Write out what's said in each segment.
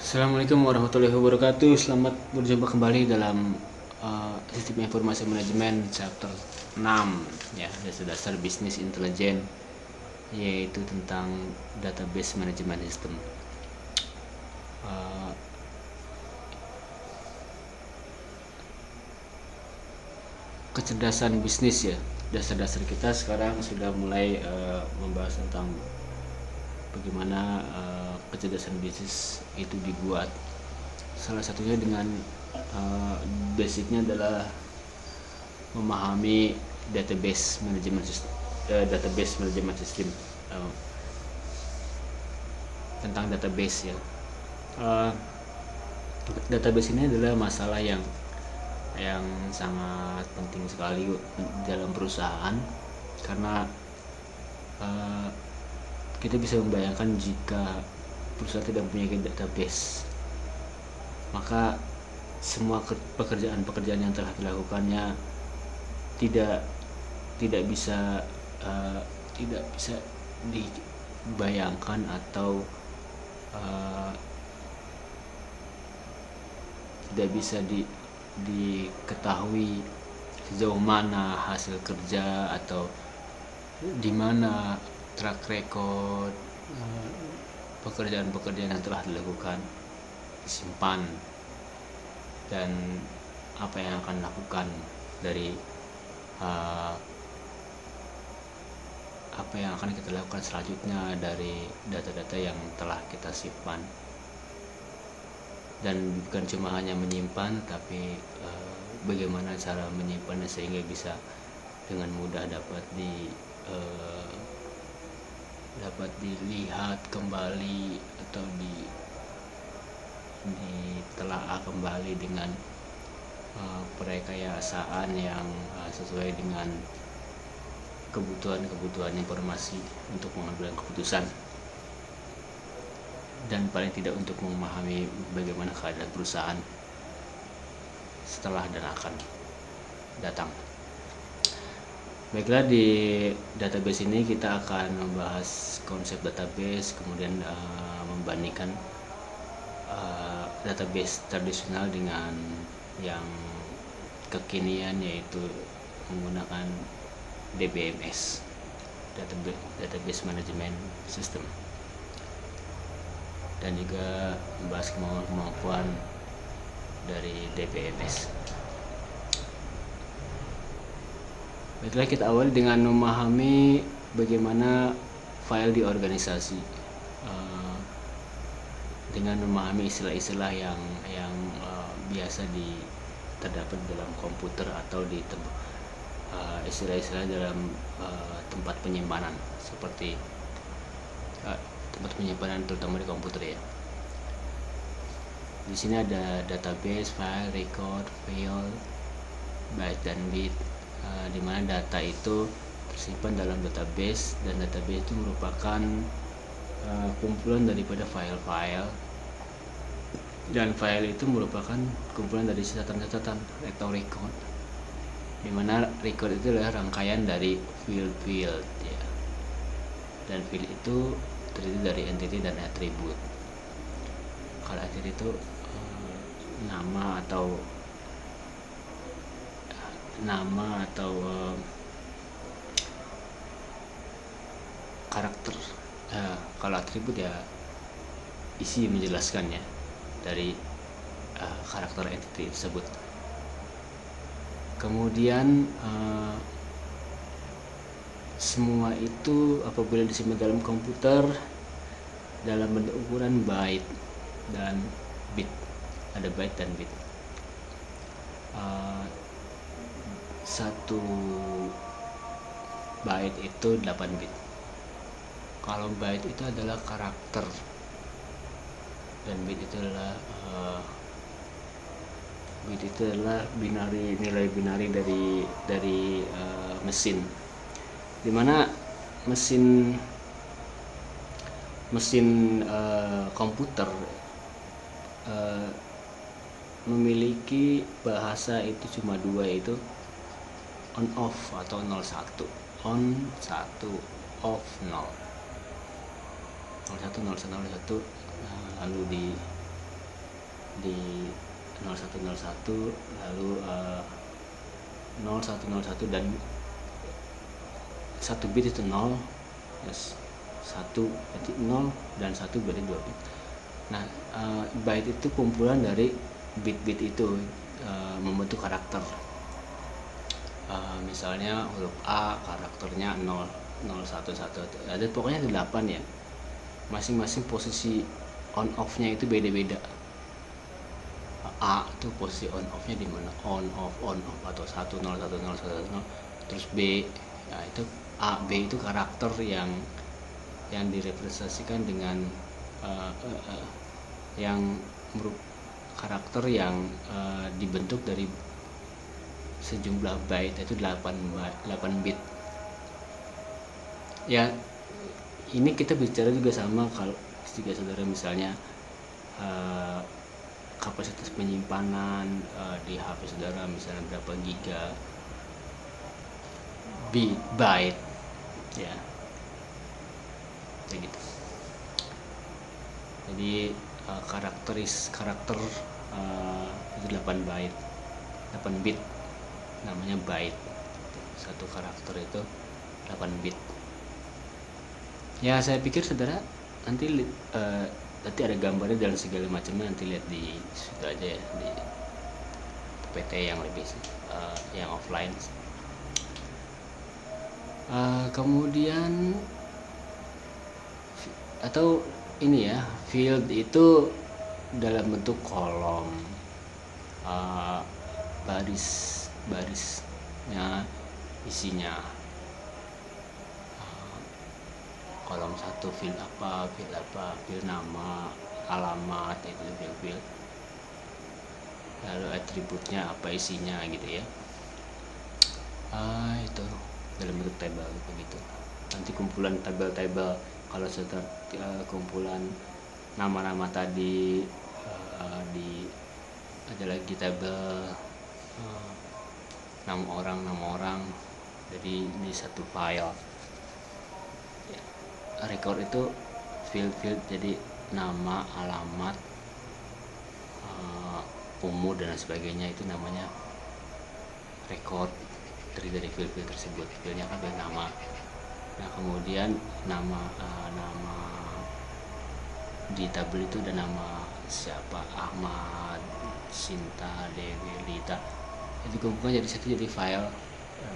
Assalamualaikum warahmatullahi wabarakatuh. Selamat berjumpa kembali dalam sistem informasi manajemen chapter 6 ya, dasar-dasar bisnis intelijen, yaitu tentang database management system. Uh, Kecerdasan bisnis ya, dasar-dasar kita sekarang sudah mulai membahas tentang bagaimana kecerdasan bisnis itu dibuat. Salah satunya dengan basicnya adalah memahami database management system, tentang database ya. Database ini adalah masalah yang sangat penting sekali dalam perusahaan, karena kita bisa membayangkan jika perusahaan tidak mempunyai database, maka semua pekerjaan yang telah dilakukannya tidak bisa dibayangkan atau tidak bisa diketahui sejauh mana hasil kerja atau di mana track record pekerjaan-pekerjaan yang telah dilakukan disimpan, dan apa yang akan dilakukan dari apa yang akan kita lakukan selanjutnya dari data-data yang telah kita simpan. Dan bukan cuma hanya menyimpan, tapi bagaimana cara menyimpannya sehingga bisa dengan mudah dapat dilihat kembali atau ditelaah kembali dengan perekayasaan yang sesuai dengan kebutuhan informasi untuk mengambil keputusan, dan paling tidak untuk memahami bagaimana keadaan perusahaan setelah dan akan datang. Baiklah, di database ini kita akan membahas konsep database, kemudian membandingkan database tradisional dengan yang kekinian, yaitu menggunakan DBMS, Database Management System, dan juga membahas kemampuan dari DBMS. Baiklah, kita awali dengan memahami bagaimana file di organisasi, dengan memahami istilah-istilah yang biasa terdapat dalam komputer atau di istilah-istilah dalam tempat penyimpanan, seperti tempat penyimpanan terutama di komputer ya. Di sini ada database, file, record, file, byte dan bit, di mana data itu tersimpan dalam database, dan database itu merupakan kumpulan daripada file-file, dan file itu merupakan kumpulan dari catatan-catatan atau record, di mana record itu adalah rangkaian dari field ya, dan field itu terdiri dari entity dan atribut. Kalau atribut itu nama atau karakter. Kalau atribut ya isi menjelaskannya dari karakter entity tersebut. Kemudian semua itu apabila disimpan dalam komputer dalam bentuk ukuran byte dan bit, ada byte dan bit. Satu byte itu 8 bit. Kalau byte itu adalah karakter, dan bit itu adalah nilai binari dari mesin, dimana mesin komputer memiliki bahasa itu cuma dua, yaitu on off atau 01, on 1, off 0, 01, 01, 01, lalu di 0101, lalu 0101 dan 1 bit itu 0, yes, 1 berarti 0 dan 1 berarti 2 bit. Nah, byte itu kumpulan dari bit-bit itu membentuk karakter. Misalnya huruf A karakternya 0, 0, 1, 1, ada pokoknya 8 ya. Masing-masing posisi on off-nya itu beda-beda. A itu posisi on off-nya di mana? On off atau 1, 0, 1, 0, 1, 0. Terus B, nah itu A, B itu karakter yang direpresentasikan dengan yang karakter yang dibentuk dari sejumlah byte, yaitu 8 bit. Ya, ini kita bicara juga sama kalau jika saudara misalnya kapasitas penyimpanan di HP saudara misalnya berapa giga byte ya, kayak gitu. Jadi karakter itu 8 bit namanya byte. Satu karakter itu 8 bit. Ya, saya pikir saudara nanti ada gambarnya dan segala macamnya, nanti lihat di situ aja ya, di PT yang lebih yang offline. Kemudian atau ini ya, field itu dalam bentuk kolom, barisnya isinya, kolom 1 field apa, field nama, alamat, itu field, lalu atributnya apa isinya gitu ya. Itu dalam bentuk tabel begitu. Nanti kumpulan tabel-tabel, kalau sudah kumpulan nama-nama tadi, ada lagi tabel nama orang, jadi di satu file. Record itu field, jadi nama, alamat, umur dan sebagainya, itu namanya record dari field tersebut. Fieldnya kan nama. Nah, kemudian nama di tabel itu ada nama siapa, Ahmad, Sinta, Dewi, Lita, itu kumpulkan jadi satu, jadi file.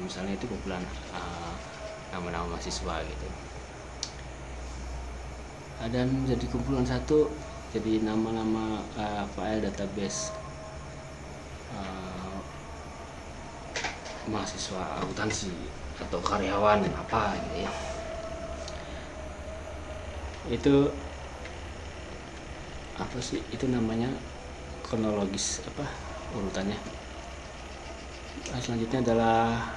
Misalnya itu kumpulan nama-nama mahasiswa gitu. Dan jadi kumpulan satu, jadi nama-nama file database mahasiswa akuntansi atau karyawan apa gitu ya. Itu apa sih, itu namanya kronologis apa urutannya. Selanjutnya adalah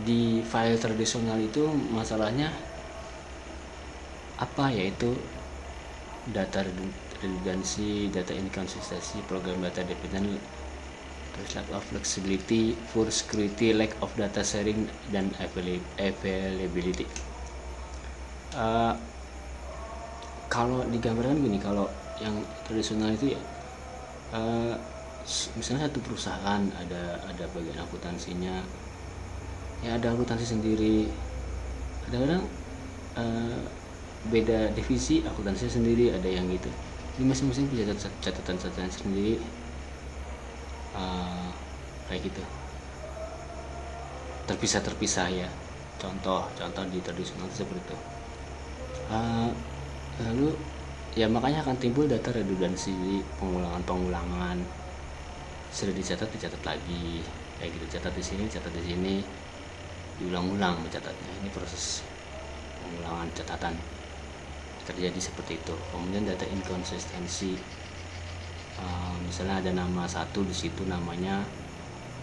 di file tradisional itu masalahnya apa, yaitu data redundancy, data inconsistency, program data dependent, lack of flexibility, poor security, lack of data sharing, dan availability. Kalau digambarkan gini, kalau yang tradisional itu ya, misalnya satu perusahaan ada bagian akuntansinya, ya ada akuntansi sendiri, kadang-kadang beda divisi akuntansi sendiri, ada yang gitu. Jadi masing-masing punya catatan sendiri, kayak gitu, terpisah ya. Contoh di tradisional seperti itu. Lalu ya makanya akan timbul data redundansi, pengulangan, sudah dicatat lagi, kayak gitu, catat di sini, diulang-ulang mencatatnya. Ini proses pengulangan catatan terjadi seperti itu. Kemudian data inkonsistensi, misalnya ada nama satu di situ namanya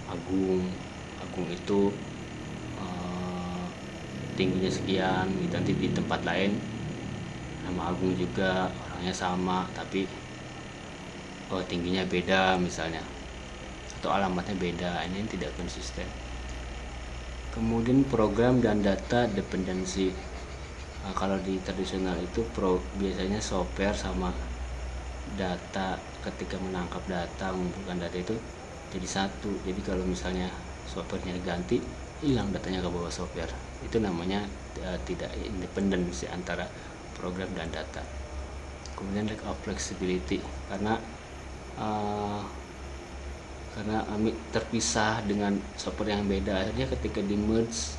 Agung itu tingginya sekian, nanti di tempat lain nama Agung juga, orangnya sama tapi tingginya beda misalnya, atau alamatnya beda. Ini tidak konsisten. Kemudian program dan data dependensi. Kalau di tradisional itu biasanya software sama data ketika menangkap data, mengumpulkan data itu jadi satu. Jadi kalau misalnya softwarenya diganti, hilang datanya ke bawah software. Itu namanya tidak independen sih antara program dan data. Kemudian lack of flexibility, karena terpisah dengan software yang beda, akhirnya ketika di merge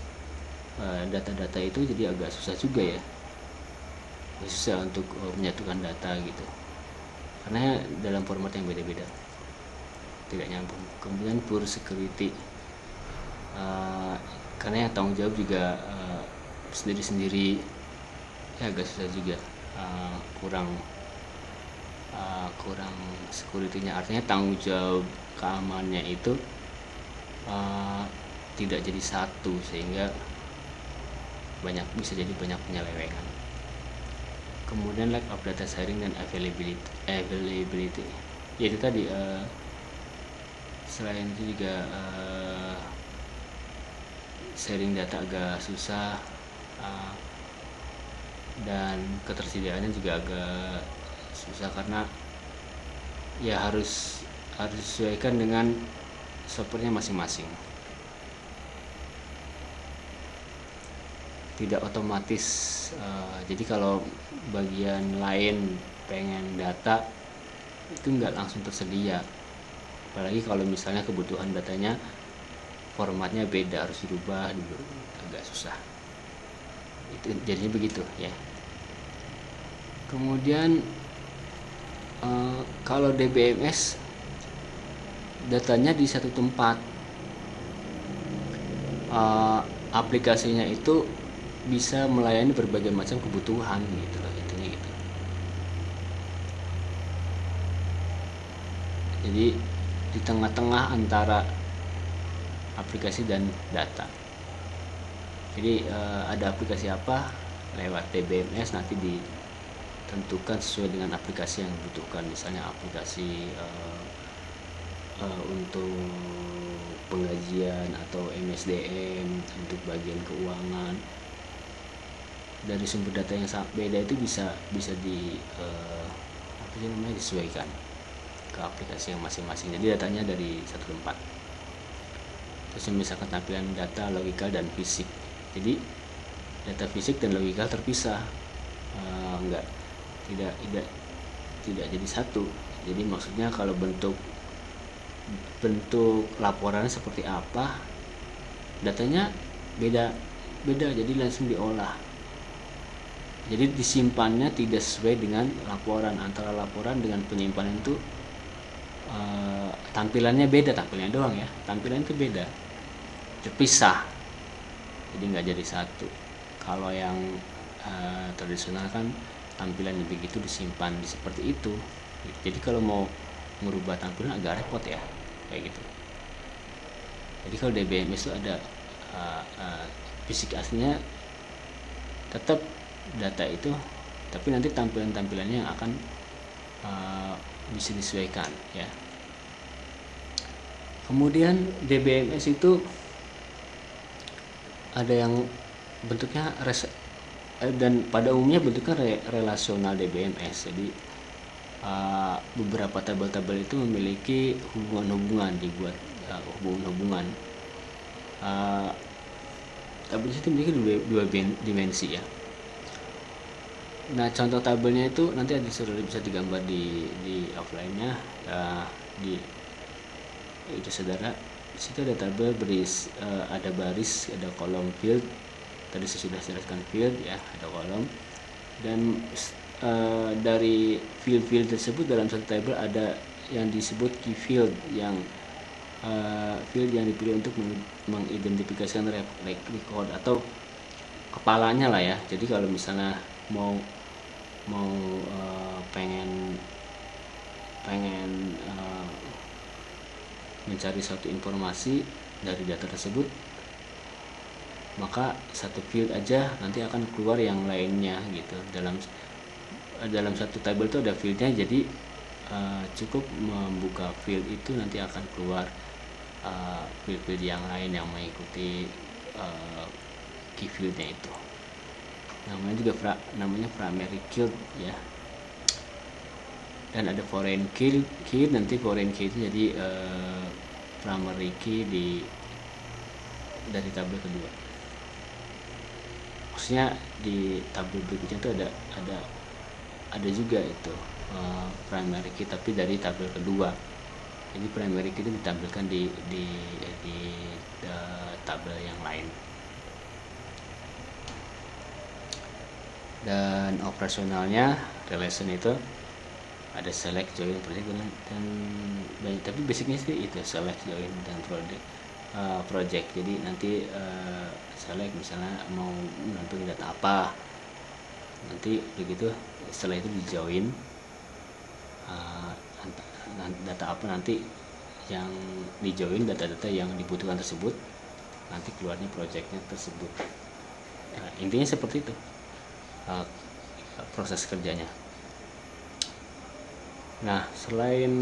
data-data itu jadi agak susah juga ya, susah untuk menyatukan data gitu, karena dalam format yang beda-beda, tidak nyambung. Kemudian poor security, karena yang tanggung jawab juga sendiri-sendiri, ya agak susah juga, kurang security-nya, artinya tanggung jawab keamanannya itu tidak jadi satu, sehingga bisa jadi banyak penyelewengan. Kemudian lack of data sharing dan availability, yaitu tadi selain itu juga sharing data agak susah, dan ketersediaannya juga agak susah, karena ya harus disesuaikan dengan softwarenya masing-masing, tidak otomatis. Jadi kalau bagian lain pengen data itu nggak langsung tersedia, apalagi kalau misalnya kebutuhan datanya formatnya beda, harus dirubah dulu, agak susah. Itu jadinya begitu ya. Kemudian kalau DBMS datanya di satu tempat, aplikasinya itu bisa melayani berbagai macam kebutuhan gitu loh, intinya gitu. Jadi di tengah-tengah antara aplikasi dan data. Jadi ada aplikasi apa, lewat DBMS nanti ditentukan sesuai dengan aplikasi yang dibutuhkan. Misalnya aplikasi untuk penggajian atau MSDM untuk bagian keuangan, dari sumber data yang sangat beda itu bisa disesuaikan ke aplikasi yang masing-masing. Jadi datanya dari satu tempat. Terus misalkan tampilan data logikal dan fisik, jadi data fisik dan logikal terpisah, tidak jadi satu. Jadi maksudnya kalau bentuk laporannya seperti apa, datanya beda, jadi langsung diolah. Jadi disimpannya tidak sesuai dengan laporan, antara laporan dengan penyimpanan itu tampilannya beda, tampilannya doang ya, tampilan itu beda, terpisah, jadi nggak jadi satu. Kalau yang tradisional kan tampilannya begitu disimpan seperti itu. Jadi kalau mau merubah tampilan agak repot ya, kayak gitu. Jadi kalau DBMS itu ada fisik aslinya tetap data itu, tapi nanti tampilannya yang akan bisa disesuaikan ya. Kemudian DBMS itu ada yang bentuknya dan pada umumnya bentuknya relasional DBMS. Jadi beberapa tabel-tabel itu memiliki hubungan-hubungan, dibuat hubungan-hubungan. Tabel itu memiliki dua dimensi ya. Nah, contoh tabelnya itu nanti bisa digambar di offline-nya, itu saudara. Di situ ada tabel ada baris, ada kolom field. Tadi saya sudah jelaskan field ya, ada kolom, dan dari field tersebut dalam satu tabel ada yang disebut key field, yang field yang dipilih untuk mengidentifikasikan record atau kepalanya lah ya. Jadi kalau misalnya mau pengen mencari satu informasi dari data tersebut, maka satu field aja nanti akan keluar yang lainnya gitu. Dalam satu tabel itu ada fieldnya, jadi cukup membuka field itu nanti akan keluar field yang lain yang mengikuti key fieldnya itu. Namanya primary field ya. dan ada foreign key nanti foreign key itu jadi primary key dari tabel kedua. Maksudnya di tabel berikutnya itu ada juga itu primary key tapi dari tabel kedua. Jadi primary key itu ditampilkan di tabel yang lain. Dan operasionalnya relation itu ada select, join, project dan banyak, tapi basicnya sih itu select, join dan project. Jadi nanti select misalnya mau menampilkan data apa, nanti begitu setelah itu di join data apa nanti yang di join, data-data yang dibutuhkan tersebut, nanti keluarnya projectnya tersebut. Intinya seperti itu proses kerjanya. Nah, selain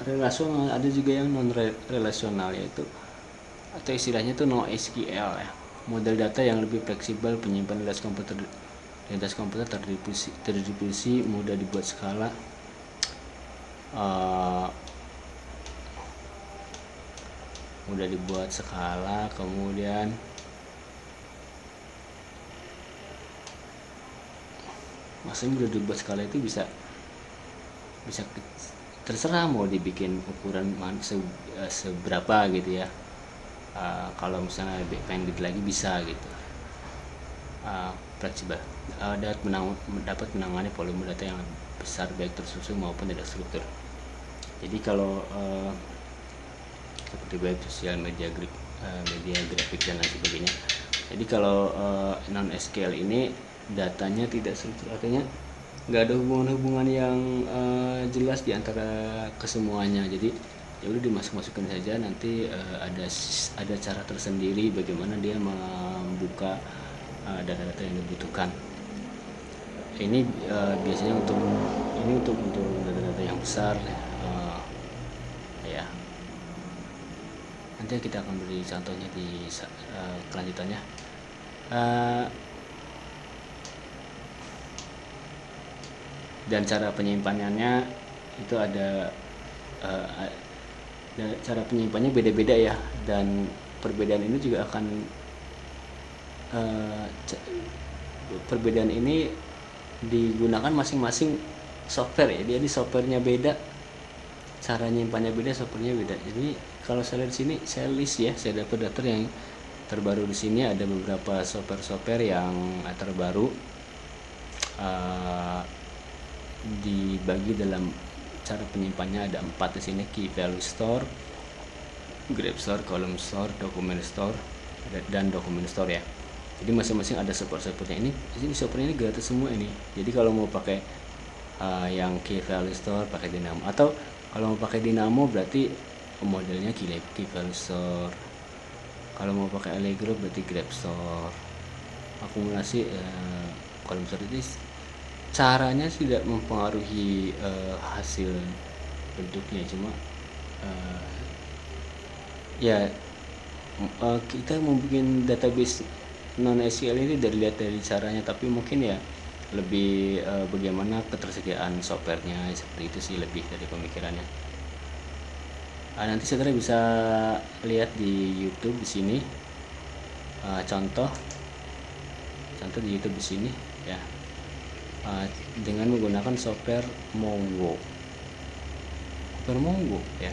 relasional ada juga yang non relasional, yaitu atau istilahnya itu NoSQL ya. Model data yang lebih fleksibel, penyimpanan lintas komputer terdistribusi, mudah dibuat skala, kemudian maksudnya mudah dibuat skala itu bisa terserah mau dibikin ukuran seberapa gitu ya. Kalau misalnya pengen gede lagi bisa gitu. Fleksibel, dapat menangani volume data yang besar baik tersusun maupun tidak struktur. Jadi kalau seperti web, sosial media, media grafik dan lain sebagainya. Jadi kalau non SQL ini datanya tidak struktur, artinya nggak ada hubungan yang jelas di antara kesemuanya. Jadi ya udah dimasuk-masukin saja, nanti ada cara tersendiri bagaimana dia membuka data-data yang dibutuhkan. Ini biasanya untuk data-data yang besar ya. Nanti kita akan beri contohnya di kelanjutannya. Dan cara penyimpanannya itu ada cara penyimpanannya beda-beda ya, dan perbedaan ini juga akan perbedaan ini digunakan masing-masing software ya. Jadi softwarenya beda, cara nyimpannya beda, softwarenya beda. Jadi kalau saya lihat di sini, saya list ya, saya dapat data yang terbaru di sini ada beberapa software yang terbaru dibagi dalam cara penyimpannya ada 4 di sini: key value store, graph store, column store, document store, dan document store ya. Jadi masing-masing ada support-supportnya. Ini software ini gratis semua ini. Jadi kalau mau pakai yang key value store pakai Dynamo, atau kalau mau pakai Dynamo berarti modelnya key value store. Kalau mau pakai Allegro berarti graph store. Akumulasi column store itu caranya tidak mempengaruhi hasil bentuknya, cuma kita mau bikin database non SQL ini dilihat dari caranya, tapi mungkin ya lebih bagaimana ketersediaan softwarenya, seperti itu sih lebih dari pemikirannya. Nanti saudara bisa lihat di YouTube di sini contoh di YouTube di sini ya, dengan menggunakan software Mongo ya.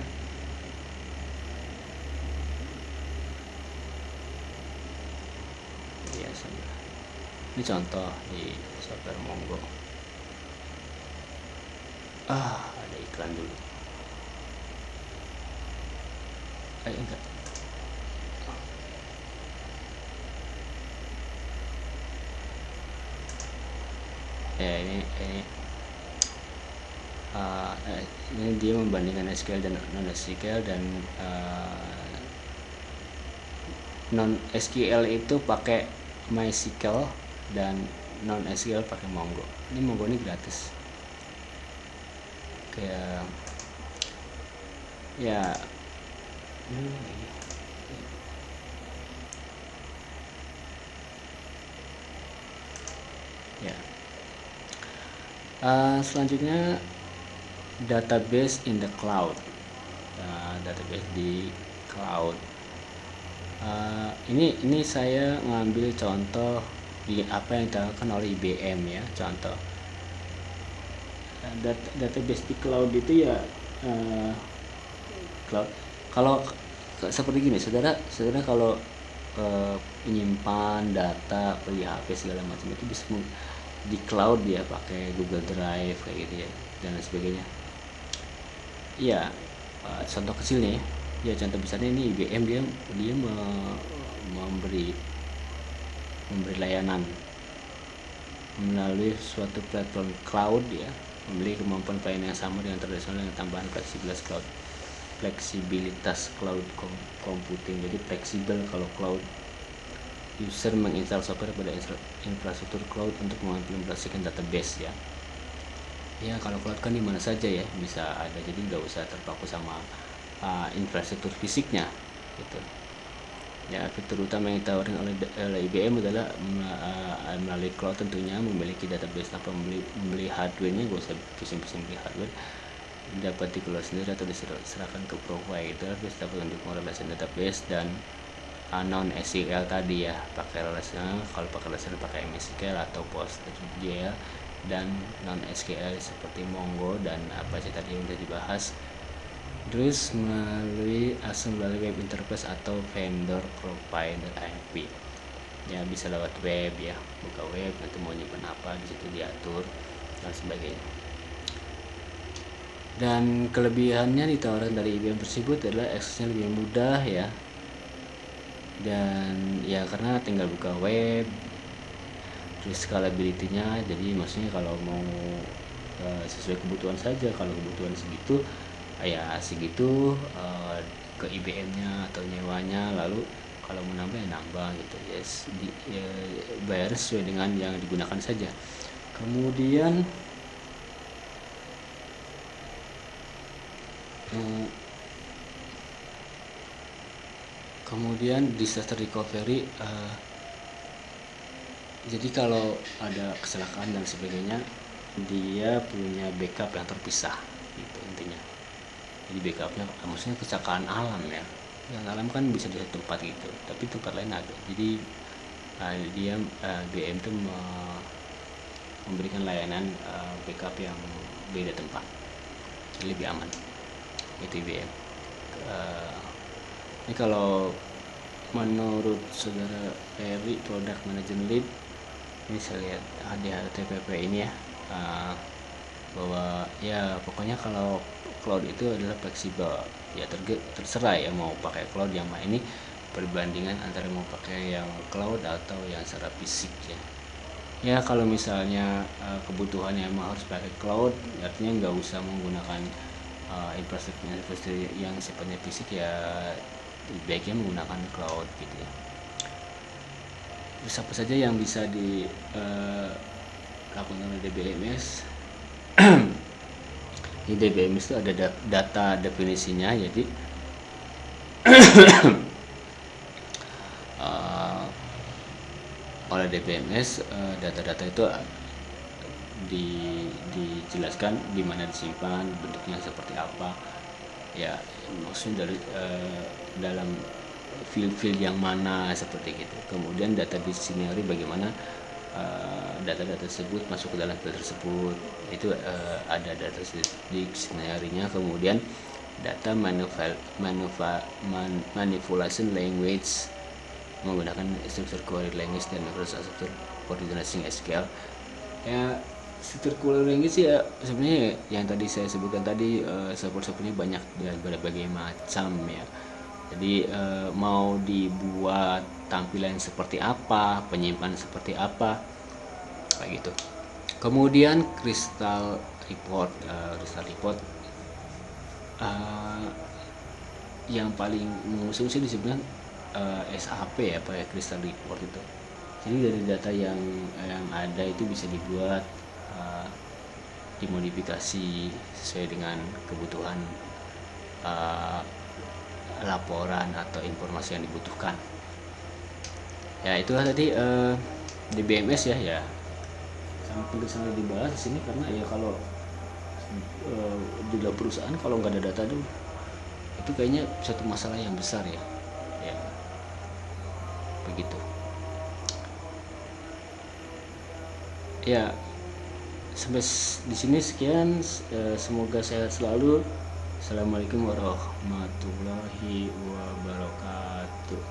Ini contoh di software Mongo. Ada iklan dulu. Enggak. Ini dia membandingkan SQL dan non SQL, dan non SQL itu pakai MySQL dan non SQL pakai Mongo. Ini Mongo ini gratis. Kayak ya Selanjutnya database in the cloud. Database di cloud. Ini saya ngambil contoh apa yang dilakukan oleh IBM ya. Contoh database di cloud itu ya, cloud. Kalau seperti gini, saudara kalau menyimpan data di HP segala macam itu bisa di cloud ya, pakai Google Drive kayak gitu ya, dan lain sebagainya. Iya, contoh kecilnya ya, contoh besarnya ini IBM, dia memberi layanan melalui suatu platform cloud ya, memiliki kemampuan pelayanan yang sama dengan tradisional dengan tambahan fleksibilitas cloud computing. Jadi fleksibel kalau cloud. User menginstal software pada infrastruktur cloud untuk mengimplementasikan database ya. Ya kalau cloud kan dimana saja ya bisa ada, jadi nggak usah terpaku sama infrastruktur fisiknya gitu. Ya, fitur utama yang ditawarkan oleh IBM adalah melalui cloud tentunya memiliki database tanpa membeli hardware-nya, nggak usah pusing-pusing beli hardware, dapat dikelola sendiri atau diserahkan ke provider, bisa dapat untuk merelasi database dan non SQL tadi ya, pakai relational. Kalau pakai relational pakai MySQL atau PostgreSQL, dan non SQL seperti Mongo dan apa sih tadi yang udah dibahas. Terus melalui web interface atau vendor provider IP ya, bisa lewat web ya, buka web nanti mau nyimpan apa di situ diatur dan sebagainya. Dan kelebihannya ditawarkan dari IBM tersebut adalah aksesnya lebih mudah ya, dan ya karena tinggal buka web. Terus scalability-nya, jadi maksudnya kalau mau sesuai kebutuhan saja, kalau kebutuhan segitu ya segitu, ke IBM-nya atau nyewanya, lalu kalau mau nambah ya nambah gitu ya, bayar sesuai dengan yang digunakan saja. Kemudian disaster recovery, jadi kalau ada kecelakaan dan sebagainya, dia punya backup yang terpisah gitu intinya. Jadi backupnya maksudnya kecelakaan alam ya, yang alam kan bisa di satu tempat gitu, tapi tempat lain ada. Jadi dia BM itu memberikan layanan backup yang beda tempat, jadi lebih aman. Itu BM. Ini kalau menurut saudara Ferry, Product Management Lead, ini saya lihat di HTTP ini ya, bahwa ya pokoknya kalau cloud itu adalah fleksibel ya, terserah ya mau pakai cloud yang mana. Ini perbandingan antara mau pakai yang cloud atau yang secara fisik ya. Ya kalau misalnya kebutuhannya emang harus pakai cloud, artinya nggak usah menggunakan infrastruktur yang sifatnya fisik ya, baiknya menggunakan cloud gitu ya. Terus apa saja yang bisa dilakukan oleh DBMS? Di DBMS itu ada data definisinya, jadi oleh DBMS data-data itu dijelaskan di mana disimpan, bentuknya seperti apa ya, maksudnya dari dalam field yang mana seperti gitu. Kemudian data dictionary, bagaimana data-data tersebut masuk ke dalam field tersebut, itu ada data dictionary-nya. Kemudian data manipulation language menggunakan struktur query language dan struktur coordination SQL ya. Struktur query language ya sebenarnya yang tadi saya sebutkan tadi, support-supportnya banyak dan berbagai macam ya. Jadi mau dibuat tampilan seperti apa, penyimpanan seperti apa kayak gitu. Kemudian Crystal Report, yang paling mengusung sih disebutkan SAP ya, pakai Crystal Report itu. Jadi dari data yang ada itu bisa dibuat, dimodifikasi sesuai dengan kebutuhan laporan atau informasi yang dibutuhkan. Ya itulah tadi di BMS ya. sangat dibahas di sini, karena ya kalau juga perusahaan kalau nggak ada data itu kayaknya satu masalah yang besar ya. Ya begitu ya. Sampai di sini sekian, semoga sehat selalu. Assalamualaikum warahmatullahi wabarakatuh.